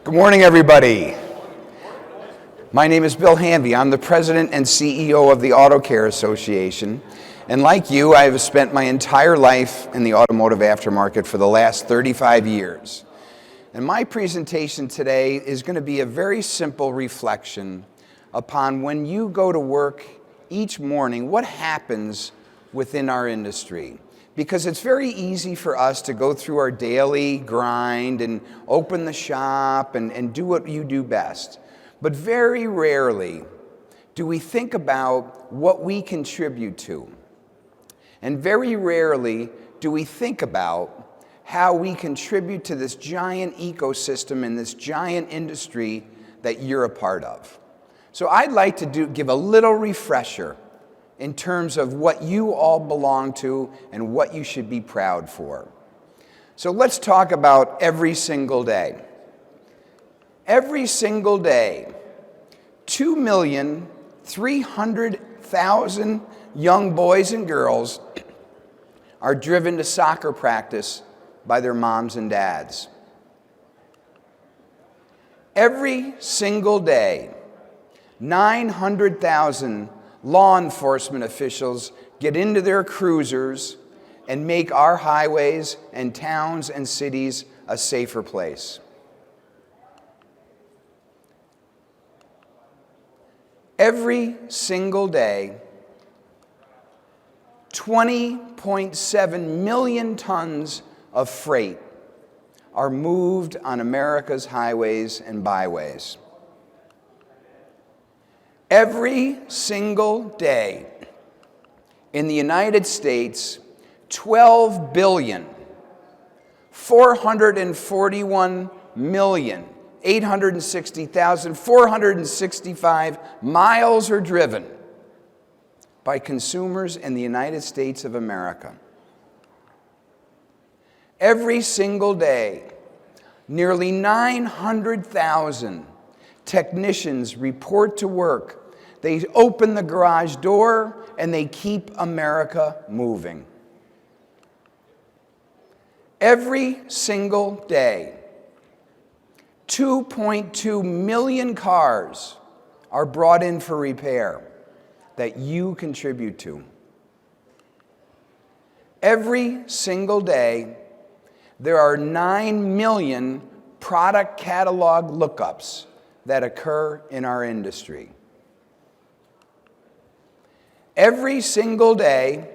Good morning, everybody. My name is Bill Hanvey. I'm the president and CEO of the Auto Care Association. And like you, I have spent my entire life in the automotive aftermarket for the last 35 years. And my presentation today is going to be a very simple reflection upon when you go to work each morning, what happens within our industry. Because it's very easy for us to go through our daily grind and open the shop and do what you do best. But very rarely do we think about what we contribute to. And very rarely do we think about how we contribute to this giant ecosystem and this giant industry that you're a part of. So I'd like to give a little refresher in terms of what you all belong to and what you should be proud for. So let's talk about every single day. Every single day, 2,300,000 young boys and girls are driven to soccer practice by their moms and dads. Every single day, 900,000 law enforcement officials get into their cruisers and make our highways and towns and cities a safer place. Every single day, 20.7 million tons of freight are moved on America's highways and byways. Every single day in the United States, 12,441,860,465 miles are driven by consumers in the United States of America. Every single day, nearly 900,000 technicians report to work. They open the garage door and they keep America moving. Every single day, 2.2 million cars are brought in for repair that you contribute to. Every single day, there are 9 million product catalog lookups that occur in our industry. Every single day,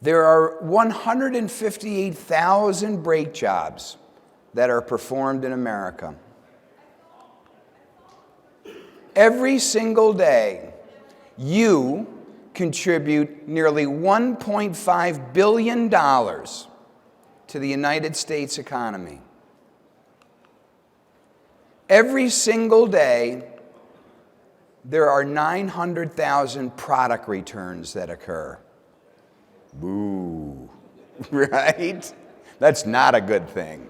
there are 158,000 brake jobs that are performed in America. Every single day, you contribute nearly $1.5 billion to the United States economy. Every single day, there are 900,000 product returns that occur. Boo, right? That's not a good thing.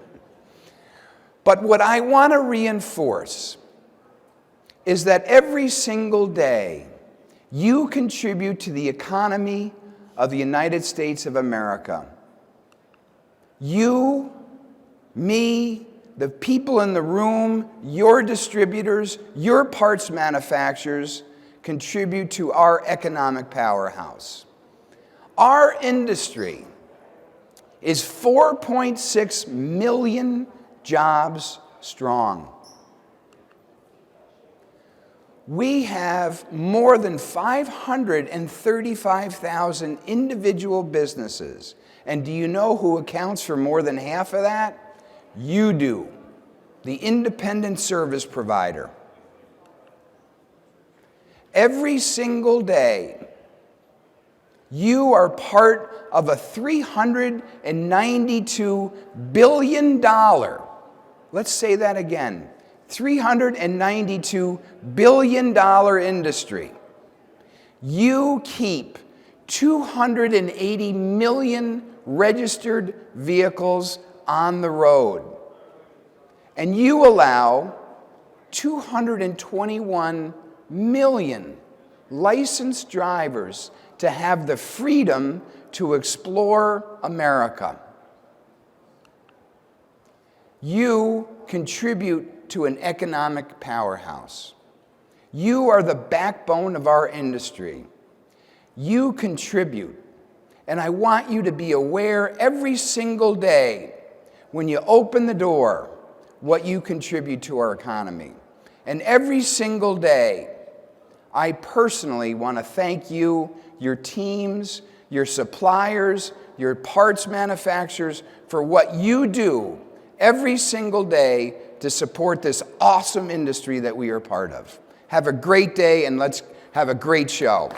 But what I want to reinforce is that every single day, you contribute to the economy of the United States of America. You, me, the people in the room, your distributors, your parts manufacturers contribute to our economic powerhouse. Our industry is 4.6 million jobs strong. We have more than 535,000 individual businesses. And do you know who accounts for more than half of that? You do, the independent service provider. Every single day, you are part of a $392 billion, let's say that again, $392 billion industry. You keep 280 million registered vehicles on the road. And you allow 221 million licensed drivers to have the freedom to explore America. You contribute to an economic powerhouse. You are the backbone of our industry. You contribute. And I want you to be aware every single day when you open the door what you contribute to our economy. And every single day, I personally want to thank you, your teams, your suppliers, your parts manufacturers for what you do every single day to support this awesome industry that we are part of. Have a great day, and let's have a great show.